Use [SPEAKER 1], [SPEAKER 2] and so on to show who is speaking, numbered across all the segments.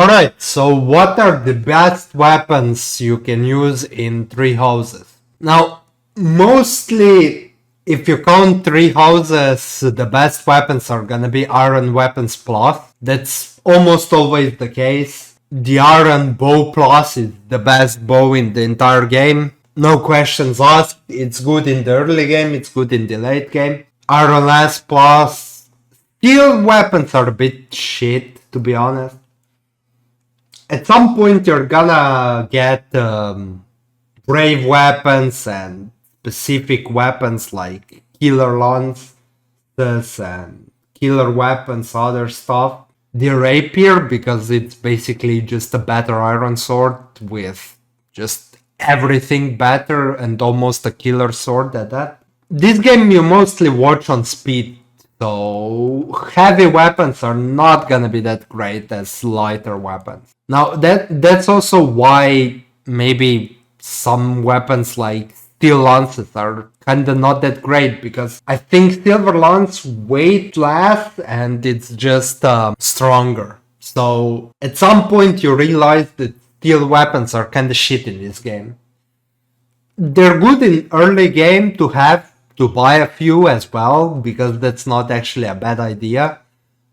[SPEAKER 1] Alright, so what are the best weapons you can use in Three Houses? Now, mostly, if you count Three Houses, the best weapons are gonna be Iron Weapons Plus. That's almost always the case. The Iron Bow Plus is the best bow in the entire game. No questions asked. It's good in the early game, it's good in the late game. Iron Lance Plus. Steel weapons are a bit shit, to be honest. At some point you're gonna get brave weapons and specific weapons like killer lances and killer weapons, other stuff. The rapier, because it's basically just a better iron sword with just everything better and almost a killer sword at that. This game you mostly watch on speed, so heavy weapons are not gonna be that great as lighter weapons. Now that's also why maybe some weapons like steel lances are kinda not that great, because I think silver lance weight less and it's just stronger. So at some point you realize that steel weapons are kinda shit in this game. They're good in early game to have, to buy a few as well, because that's not actually a bad idea.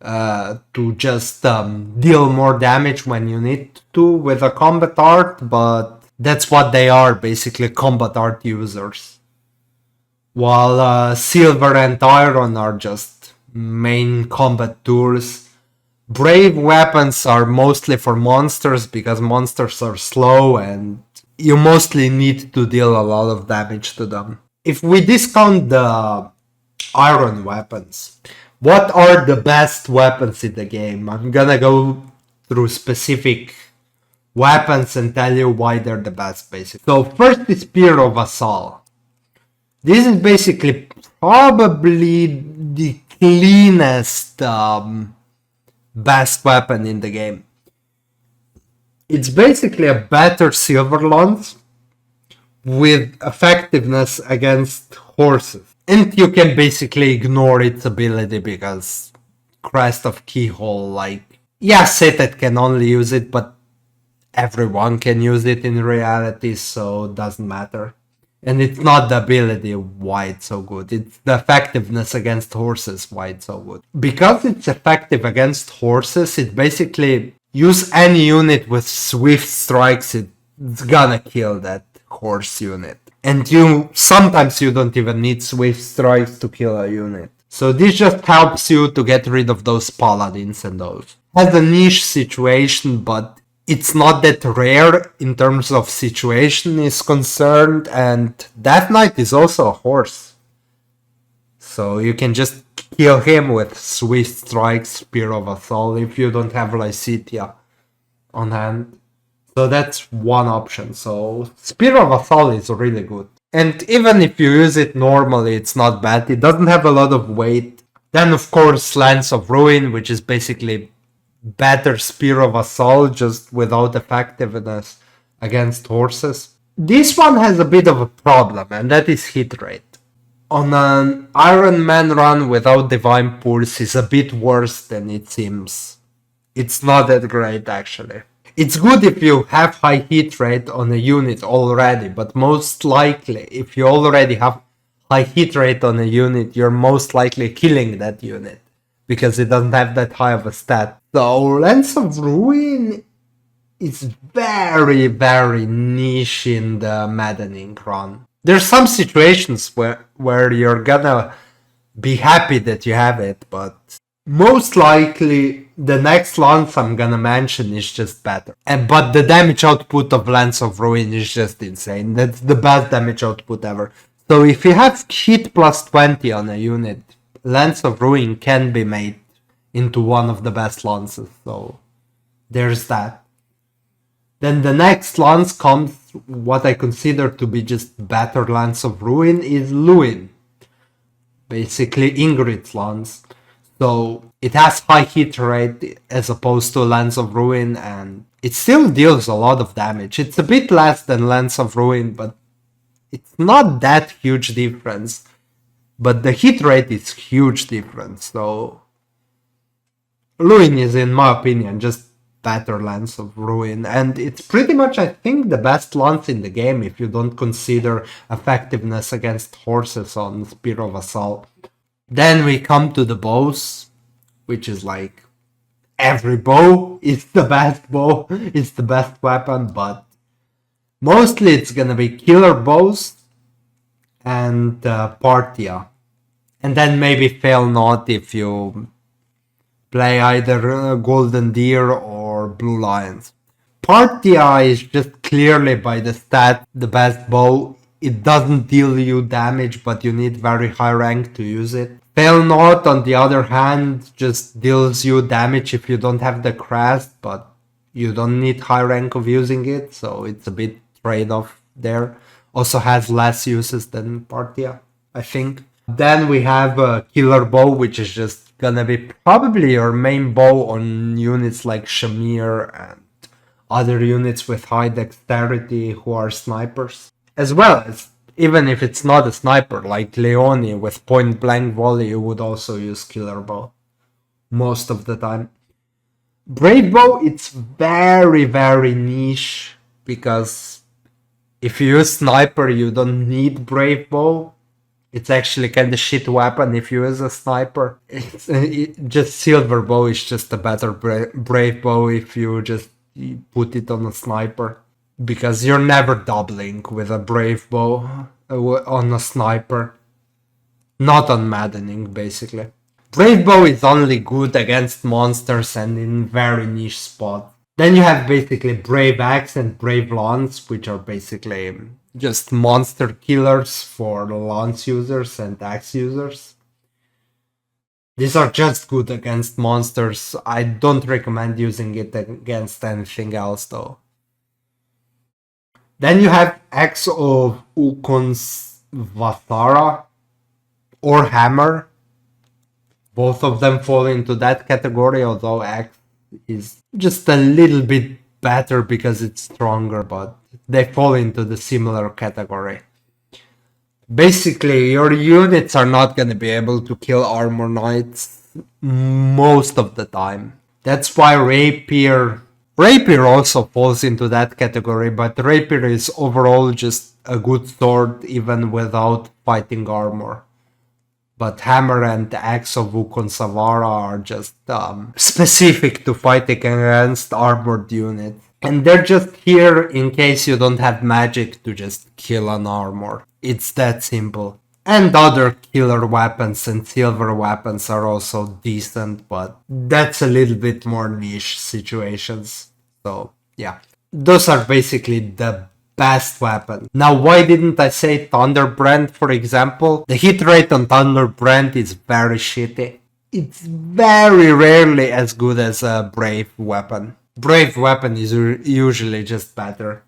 [SPEAKER 1] To just deal more damage when you need to with a combat art, but that's what they are, basically combat art users. While silver and iron are just main combat tools. Brave weapons are mostly for monsters, because monsters are slow and you mostly need to deal a lot of damage to them. If we discount the iron weapons, what are the best weapons in the game? I'm gonna go through specific weapons and tell you why they're the best, basically. So first is Spear of Assault. This is basically probably the cleanest best weapon in the game. It's basically a better silver lance with effectiveness against horses. And you can basically ignore its ability because Crest of Keyhole, like, yeah, Sith can only use it, but everyone can use it in reality, so it doesn't matter. And it's not the ability why it's so good, it's the effectiveness against horses why it's so good. Because it's effective against horses, it basically use any unit with swift strikes, it's gonna kill that horse unit. And sometimes you don't even need swift strikes to kill a unit. So this just helps you to get rid of those paladins and those. Has a niche situation, but it's not that rare in terms of situation is concerned, and Death Knight is also a horse. So you can just kill him with Swift Strike, Spear of Assault if you don't have Lycitia on hand. So that's one option. So Spear of Assault is really good. And even if you use it normally, it's not bad. It doesn't have a lot of weight. Then of course Lance of Ruin, which is basically better Spear of Assault, just without effectiveness against horses. This one has a bit of a problem, and that is hit rate. On an Ironman run without Divine Pulse is a bit worse than it seems. It's not that great actually. It's good if you have high hit rate on a unit already, but most likely, if you already have high hit rate on a unit, you're most likely killing that unit, because it doesn't have that high of a stat. So Lance of Ruin is very, very niche in the Maddening run. There's some situations where you're gonna be happy that you have it, but most likely the next lance I'm gonna mention is just better. But the damage output of Lance of Ruin is just insane. That's the best damage output ever. So if you have hit plus 20 on a unit, Lance of Ruin can be made into one of the best lances. So there's that. Then the next lance comes, what I consider to be just better Lance of Ruin, is Luin. Basically Ingrid's lance. So it has high hit rate as opposed to Lance of Ruin, and it still deals a lot of damage. It's a bit less than Lance of Ruin, but it's not that huge difference. But the hit rate is huge difference, so Luin is, in my opinion, just better Lance of Ruin, and it's pretty much, I think, the best lance in the game if you don't consider effectiveness against horses on Spear of Assault. Then we come to the bows, which is like every bow is the best bow, it's the best weapon, but mostly it's gonna be killer bows and Partia. And then maybe Fail Not if you play either Golden Deer or Blue Lions. Partia is just clearly by the stat the best bow. It doesn't deal you damage, but you need very high rank to use it. Fail Not, on the other hand, just deals you damage if you don't have the crest, but you don't need high rank of using it, so it's a bit trade-off there. Also has less uses than Partia, I think. Then we have a Killer Bow, which is just gonna be probably your main bow on units like Shamir and other units with high dexterity who are snipers. As well as, even if it's not a sniper, like Leone with point blank volley, you would also use Killer Bow most of the time. Brave Bow, it's very, very niche, because if you use sniper, you don't need Brave Bow. It's actually kind of shit weapon if you use a sniper. Just Silver Bow is just a better Brave Bow if you just put it on a sniper. Because you're never doubling with a Brave Bow on a sniper. Not on Maddening, basically. Brave Bow is only good against monsters and in very niche spots. Then you have basically Brave Axe and Brave Lance, which are basically just monster killers for lance users and axe users. These are just good against monsters. I don't recommend using it against anything else though. Then you have Axe of Ukon's Vathara or Hammer. Both of them fall into that category, although Axe is just a little bit better because it's stronger, but they fall into the similar category. Basically, your units are not going to be able to kill armor knights most of the time. That's why Rapier also falls into that category, but Rapier is overall just a good sword even without fighting armor. But Hammer and Axe of Wukon Savara are just specific to fighting against armored units. And they're just here in case you don't have magic to just kill an armor. It's that simple. And other killer weapons and silver weapons are also decent, but that's a little bit more niche situations. So, yeah. Those are basically the best weapon. Now, why didn't I say Thunderbrand, for example? The hit rate on Thunderbrand is very shitty. It's very rarely as good as a Brave weapon. Brave weapon is usually just better.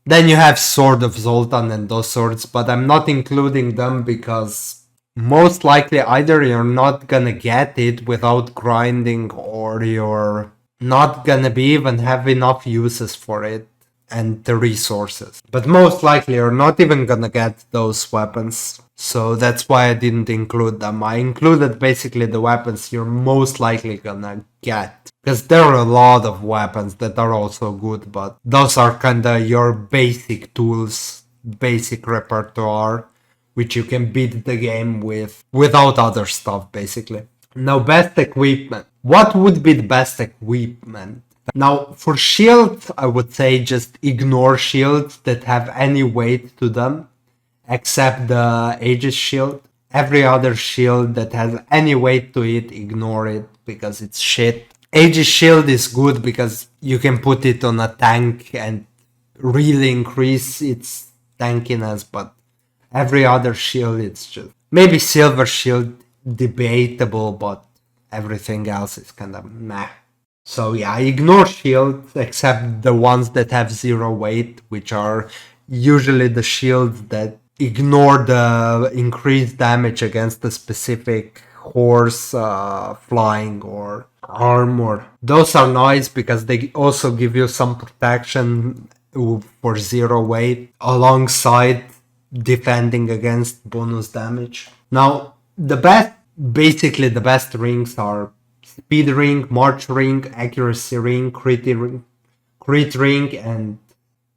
[SPEAKER 1] Then you have Sword of Zoltan and those swords, but I'm not including them because most likely either you're not gonna get it without grinding or you're not gonna be even have enough uses for it and the resources. But most likely you're not even gonna get those weapons. So that's why I didn't include them. I included basically the weapons you're most likely gonna get. Because there are a lot of weapons that are also good, but those are kinda your basic tools, basic repertoire, which you can beat the game with without other stuff, basically. Now, best equipment. What would be the best equipment? Now, for shields, I would say just ignore shields that have any weight to them, except the Aegis shield. Every other shield that has any weight to it, ignore it, because it's shit. Aegis shield is good because you can put it on a tank and really increase its tankiness, but every other shield, it's just... Maybe silver shield, debatable, but everything else is kind of meh. So yeah, ignore shields, except the ones that have zero weight, which are usually the shields that ignore the increased damage against a specific horse, flying, or armor. Those are nice because they also give you some protection for zero weight alongside defending against bonus damage. Now, basically the best rings are speed ring, march ring, accuracy ring, crit ring, and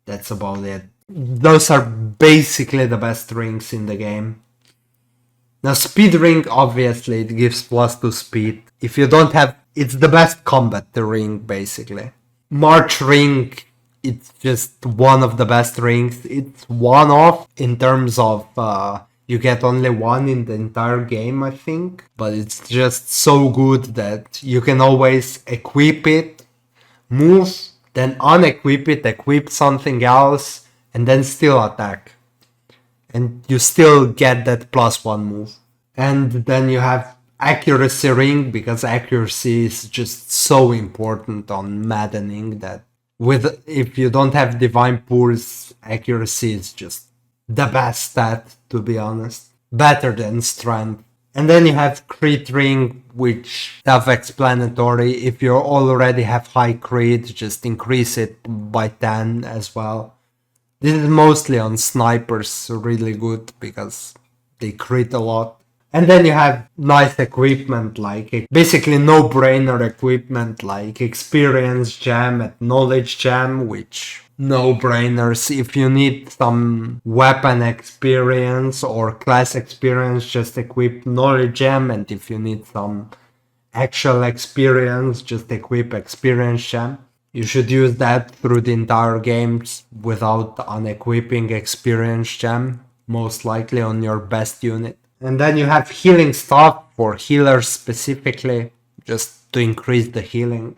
[SPEAKER 1] that's about it. Those are basically the best rings in the game. Now speed ring, obviously it gives +2 speed. If you don't have, it's the best combat ring basically. March ring, it's just one of the best rings. It's one off in terms of you get only one in the entire game, I think. But it's just so good that you can always equip it, move, then unequip it, equip something else, and then still attack. And you still get that +1 move. And then you have accuracy ring, because accuracy is just so important on Maddening that if you don't have divine pulse, accuracy is just the best stat, to be honest. Better than strength. And then you have crit ring, which self-explanatory. If you already have high crit, just increase it by 10 as well. This is mostly on snipers, really good because they crit a lot. And then you have nice equipment, like basically no-brainer equipment like experience gem and knowledge gem, which no-brainers. If you need some weapon experience or class experience, just equip knowledge gem, and if you need some actual experience, just equip experience gem. You should use that through the entire games without unequipping experience gem, most likely on your best unit. And then you have healing stuff for healers specifically, just to increase the healing.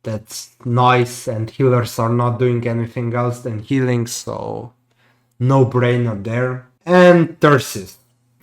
[SPEAKER 1] That's nice, and healers are not doing anything else than healing, so no brainer there. And Thyrsis,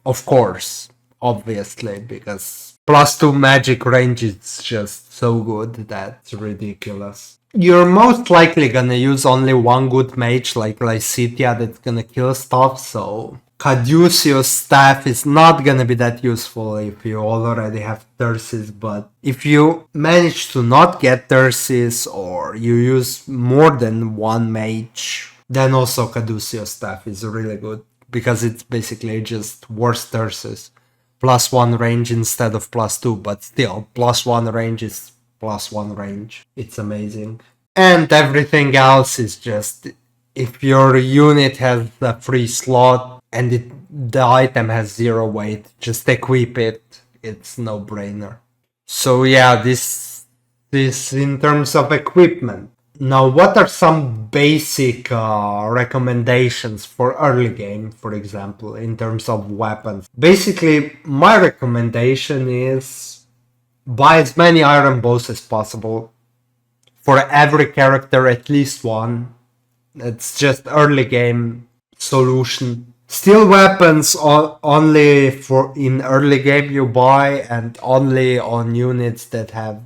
[SPEAKER 1] of course, obviously, because +2 magic range is just so good, that's ridiculous. You're most likely gonna use only one good mage like Lycitia that's gonna kill stuff, so Caduceus staff is not gonna be that useful if you already have Thyrsis, but if you manage to not get Thyrsis or you use more than one mage, then also Caduceus staff is really good because it's basically just worse Thyrsis. +1 range instead of +2, but still, +1 range is +1 range. It's amazing. And everything else is just, if your unit has a free slot and the item has 0 weight, just equip it. It's no brainer. So yeah, this in terms of equipment. Now, what are some basic recommendations for early game, for example, in terms of weapons? Basically, my recommendation is buy as many iron bows as possible. For every character, at least one. It's just early game solution. Steel weapons only for in early game you buy, and only on units that have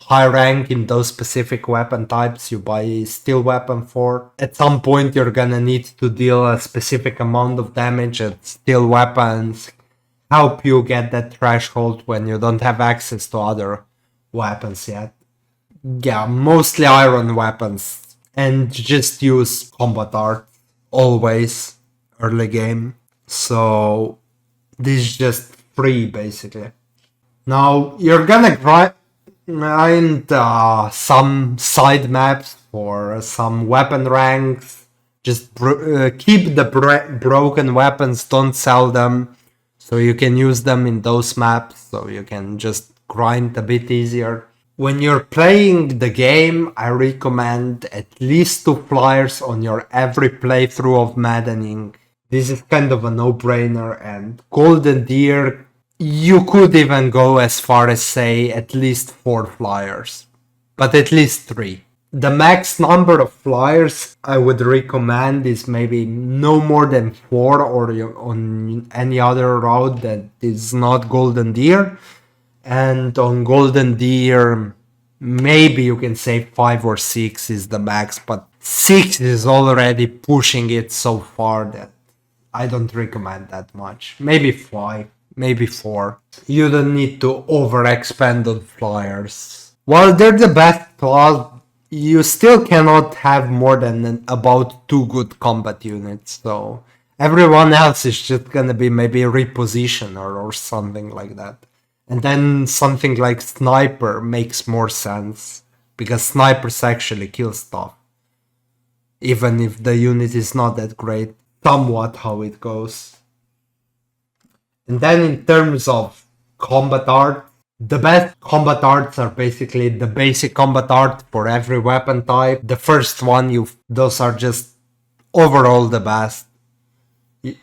[SPEAKER 1] high rank in those specific weapon types you buy steel weapon for. At some point you're gonna need to deal a specific amount of damage, and steel weapons help you get that threshold when you don't have access to other weapons yet. Yeah, mostly iron weapons, and just use combat art always early game. So this is just free basically. Now you're gonna grind some side maps for some weapon ranks. Just keep the broken weapons, don't sell them, so you can use them in those maps, so you can just grind a bit easier. When you're playing the game, I recommend at least 2 flyers on your every playthrough of Maddening. This is kind of a no-brainer, and Golden Deer, you could even go as far as say at least 4 flyers, but at least 3. The max number of flyers I would recommend is maybe no more than 4, or on any other route that is not Golden Deer. And on Golden Deer, maybe you can say 5 or 6 is the max, but 6 is already pushing it so far that I don't recommend that much. Maybe 5, maybe 4. You don't need to overexpand on flyers. While they're the best class, you still cannot have more than about 2 good combat units, so everyone else is just gonna be maybe a repositioner or something like that. And then something like Sniper makes more sense, because Snipers actually kill stuff, even if the unit is not that great, somewhat how it goes. And then in terms of combat art, the best combat arts are basically the basic combat art for every weapon type. The first one, those are just overall the best.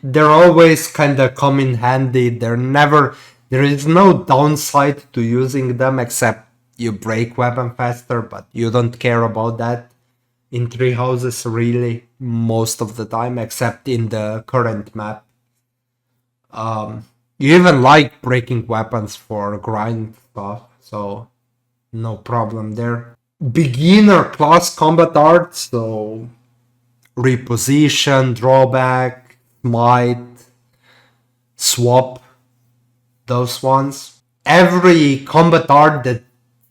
[SPEAKER 1] They're always kind of come in handy. There is no downside to using them except you break weapon faster, but you don't care about that in Three Houses really most of the time, except in the current map. You even like breaking weapons for grind stuff, so no problem there. Beginner class combat art, so reposition, drawback, smite, swap, those ones. Every combat art that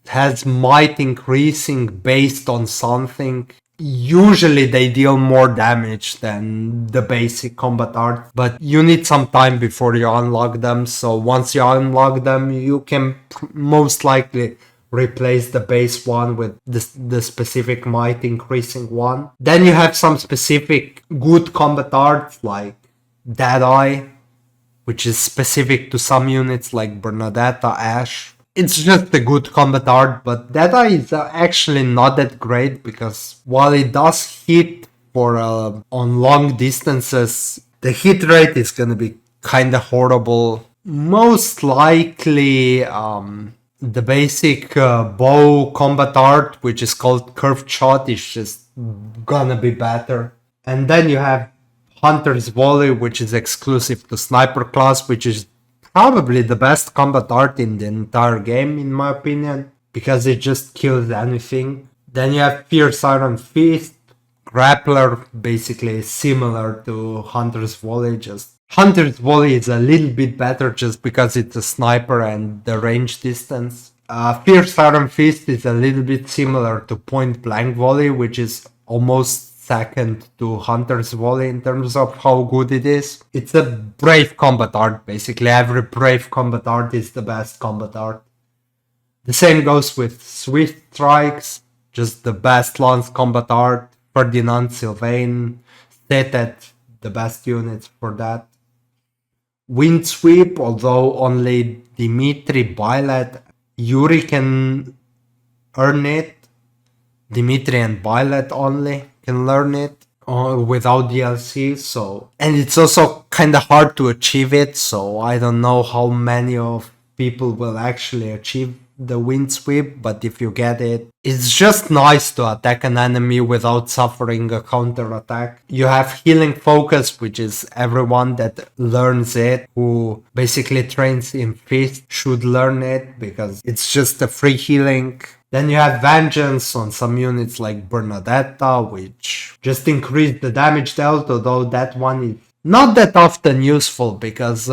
[SPEAKER 1] has might increasing based on something, usually they deal more damage than the basic combat art, but you need some time before you unlock them, so once you unlock them you can most likely replace the base one with the specific might increasing one. Then you have some specific good combat art like Deadeye, which is specific to some units like Bernadetta, Ashe. It's just a good combat art, but Deadeye is actually not that great, because while it does hit for on long distances, the hit rate is gonna be kinda horrible. Most likely, the basic bow combat art, which is called curved shot, is just gonna be better. And then you have Hunter's Volley, which is exclusive to Sniper class, which is probably the best combat art in the entire game, in my opinion, because it just kills anything. Then you have Fierce Iron Fist, Grappler, basically similar to Hunter's Volley, just Hunter's Volley is a little bit better just because it's a sniper and the range distance. Fierce Iron Fist is a little bit similar to Point Blank Volley, which is almost second to Hunter's Volley in terms of how good it is. It's a brave combat art, basically. Every brave combat art is the best combat art. The same goes with Swift Strikes, just the best lance combat art. Ferdinand, Sylvain, Setet, the best units for that. Wind Sweep, although only Dimitri, Bailet, Yuri can earn it. Dimitri and Bailet only can learn it without DLC, so... And it's also kind of hard to achieve it, so I don't know how many of people will actually achieve the Wind Sweep, but if you get it, it's just nice to attack an enemy without suffering a counter attack. You have Healing Focus, which is everyone that learns it, who basically trains in Fist should learn it, because it's just a free healing. Then you have Vengeance on some units like Bernadetta, which just increase the damage dealt, although that one is not that often useful, because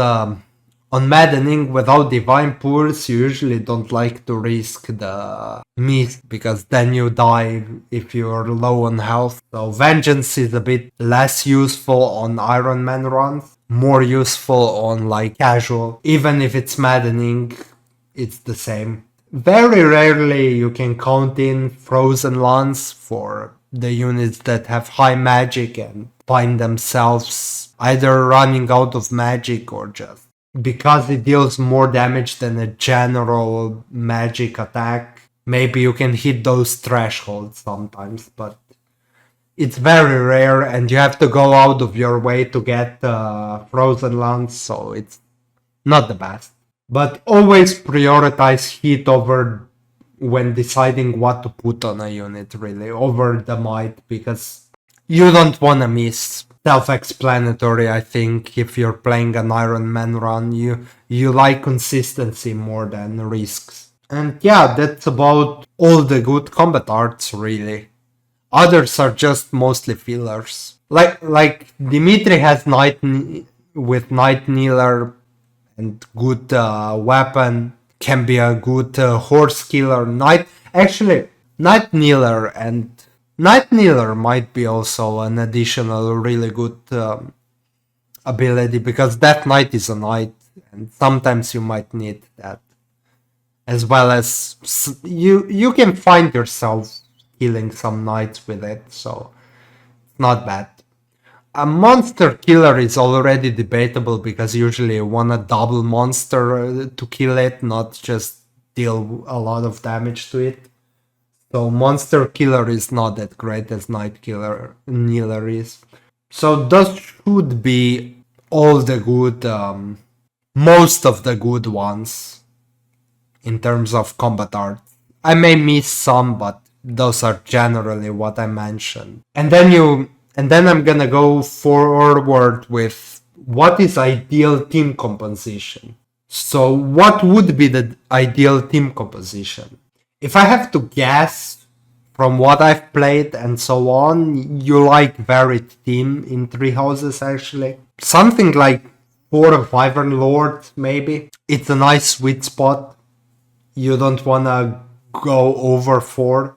[SPEAKER 1] on Maddening, without Divine Pulse, you usually don't like to risk the mist, because then you die if you're low on health. So Vengeance is a bit less useful on Ironman runs, more useful on like casual. Even if it's Maddening, it's the same. Very rarely you can count in Frozen Lance for the units that have high magic and find themselves either running out of magic or just because it deals more damage than a general magic attack. Maybe you can hit those thresholds sometimes, but it's very rare and you have to go out of your way to get Frozen Lance, so it's not the best. But always prioritize hit over when deciding what to put on a unit, really, over the might, because you don't want to miss. Self-explanatory, I think. If you're playing an Ironman run, you like consistency more than risks. And yeah, that's about all the good combat arts, really. Others are just mostly fillers. Like Dimitri has with Night Kneeler and good weapon, can be a good horse killer. Night Kneeler might be also an additional really good ability, because that knight is a knight and sometimes you might need that. as well as you can find yourself killing some knights with it, so it's not bad. A monster killer is already debatable because usually you want a double monster to kill it, not just deal a lot of damage to it. So monster killer is not that great as knight killer kneeler is. So those should be all the good, most of the good ones in terms of combat art. I may miss some, but those are generally what I mentioned. And then I'm gonna go forward with what is ideal team composition. So what would be the ideal team composition? If I have to guess from what I've played and so on, you like varied team in Three Houses actually. Something like 4 Wyvern Lords maybe. It's a nice sweet spot. You don't wanna go over 4.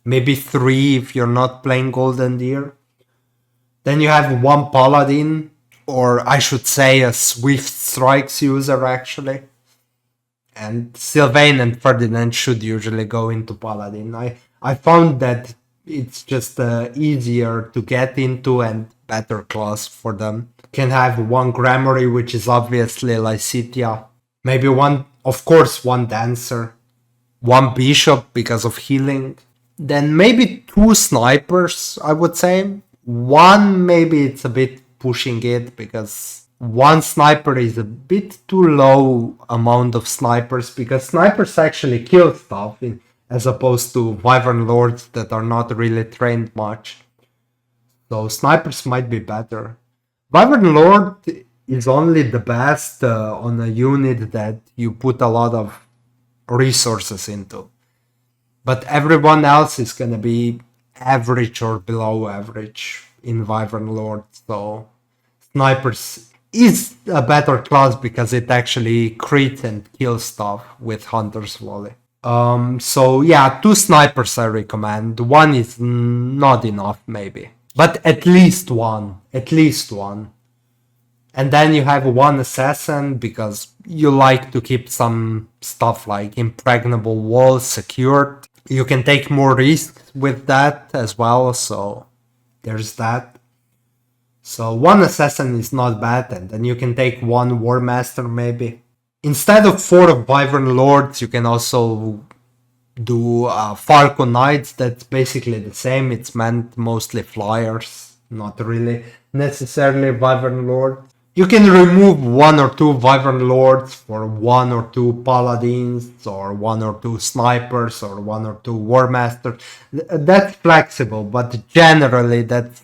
[SPEAKER 1] Maybe 3 if you're not playing Golden Deer. Then you have 1 Paladin, or I should say a Swift Strikes user actually. And Sylvain and Ferdinand should usually go into Paladin. I found that it's just easier to get into and better class for them. Can have 1 Grammary, which is obviously Lycitia. Maybe 1, of course, 1 Dancer. 1 Bishop because of healing. Then maybe 2 Snipers, I would say. 1, maybe it's a bit pushing it because 1 sniper is a bit too low amount of snipers because snipers actually kill stuff as opposed to Wyvern Lords that are not really trained much. So snipers might be better. Wyvern Lord is only the best on a unit that you put a lot of resources into. But everyone else is gonna be average or below average in Wyvern Lord, so snipers is a better class because it actually crits and kills stuff with Hunter's Volley. So yeah, 2 snipers I recommend. 1 is not enough maybe, but at least 1. And then you have 1 assassin because you like to keep some stuff like impregnable walls secured. You can take more risks with that as well, so there's that. So 1 assassin is not bad, and then you can take 1 war master maybe. Instead of 4 Wyvern Lords, you can also do Falcon Knights. That's basically the same. It's meant mostly flyers, not really necessarily Wyvern Lords. You can remove 1 or 2 Wyvern Lords for 1 or 2 Paladins, or 1 or 2 Snipers, or 1 or 2 War Masters. That's flexible, but generally that's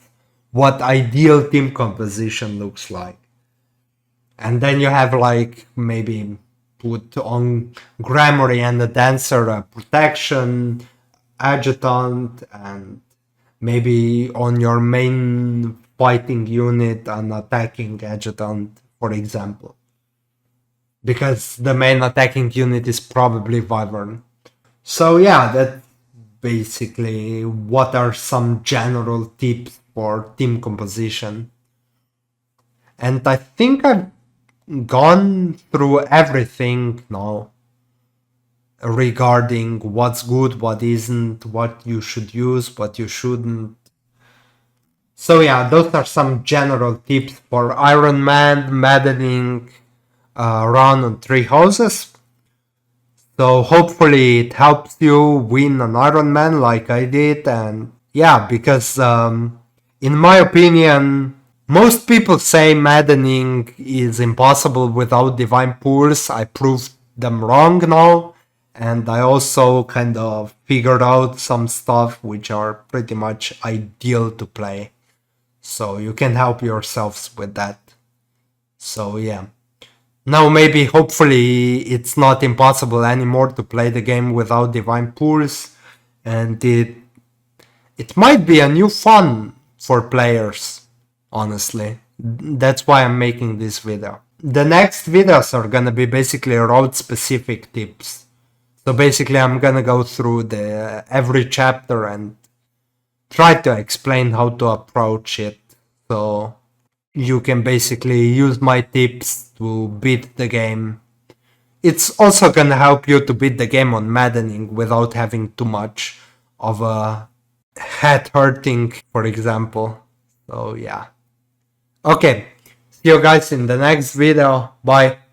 [SPEAKER 1] what ideal team composition looks like. And then you have like maybe put on Grammary and a Dancer a protection, adjutant, and maybe on your main fighting unit an attacking adjutant, for example. Because the main attacking unit is probably Wyvern. So yeah, that's basically what are some general tips for team composition. And I think I've gone through everything now regarding what's good, what isn't, what you should use, what you shouldn't. So yeah, those are some general tips for Ironman Maddening run on Three Houses. So hopefully it helps you win an Ironman like I did, and yeah, because in my opinion, most people say Maddening is impossible without Divine Pools. I proved them wrong now, and I also kind of figured out some stuff which are pretty much ideal to play. So you can help yourselves with that. So yeah. Now maybe hopefully it's not impossible anymore to play the game without Divine Pools, and it might be a new fun for players, honestly. That's why I'm making this video. The next videos are gonna be basically road specific tips. So basically I'm gonna go through every chapter and try to explain how to approach it. So you can basically use my tips to beat the game it's also gonna help you to beat the game on Maddening without having too much of a head hurting, for example. So yeah. Okay, see you guys in the next video. Bye.